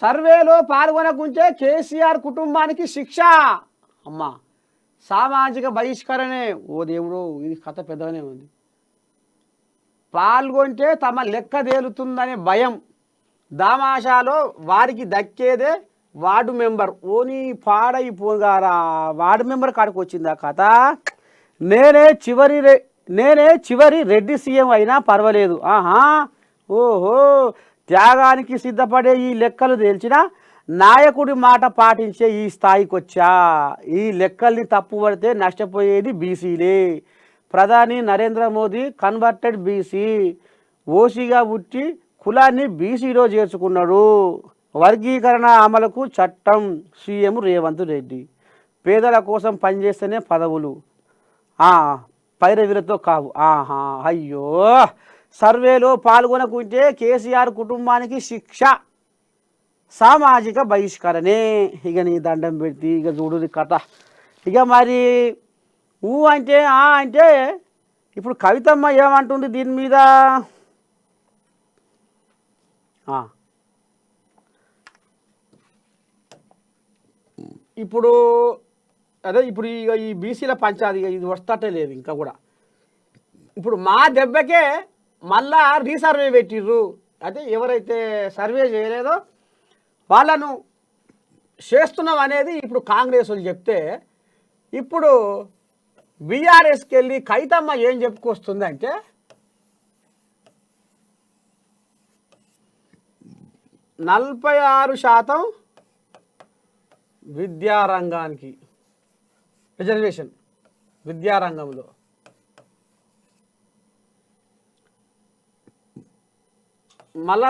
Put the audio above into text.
సర్వేలో పాల్గొనకుంటే కేసీఆర్ కుటుంబానికి శిక్ష. అమ్మా, సామాజిక బహిష్కరణే. ఓ దేవుడు, ఇది కథ పెద్దగానే ఉంది. పాల్గొంటే తమ లెక్క తేలుతుందనే భయం. దామాషాలో వారికి దక్కేదే వార్డు మెంబర్. ఓని పాడైపోగారా, వార్డు మెంబర్ కాడికి వచ్చింది ఆ కథ. నేనే చివరి రెడ్డి సీఎం అయినా పర్వాలేదు. ఆహా, ఓహో, త్యాగానికి సిద్ధపడే ఈ లెక్కలు తేల్చిన నాయకుడి మాట పాటించే ఈ స్థాయికి వచ్చా. ఈ లెక్కల్ని తప్పుపడితే నష్టపోయేది బీసీలే. ప్రధాని నరేంద్ర మోదీ కన్వర్టెడ్ బీసీ. ఓసీగా పుట్టి కులాన్ని బీసీలో చేర్చుకున్నాడు. వర్గీకరణ అమలుకు చట్టం సీఎం రేవంత్ రెడ్డి. పేదల కోసం పనిచేస్తేనే పదవులు, పైరవీలతో కావు. ఆహా, అయ్యో, సర్వేలో పాల్గొనకుంటే కేసీఆర్ కుటుంబానికి శిక్ష, సామాజిక బహిష్కరణే. ఇక నీ దండం పెట్టి ఇక చూడు కథ. ఇక మరి అంటే అంటే ఇప్పుడు కవితమ్మ ఏమంటుంది దీని మీద? ఇప్పుడు అదే ఇప్పుడు ఈ బీసీల పంచాయతీ ఇది వస్తటే లేదు ఇంకా కూడా. ఇప్పుడు మా దెబ్బకే మళ్ళా రీసర్వే పెట్టిర్రు. అయితే ఎవరైతే సర్వే చేయలేదో వాళ్ళను చేస్తున్నాం అనేది ఇప్పుడు కాంగ్రెస్ వాళ్ళు చెప్తే, ఇప్పుడు బీఆర్ఎస్కి వెళ్ళి కవితమ్మ ఏం చెప్పుకొస్తుందంటే, నలభై 46% విద్యారంగానికి రిజర్వేషన్. విద్యారంగంలో మళ్ళా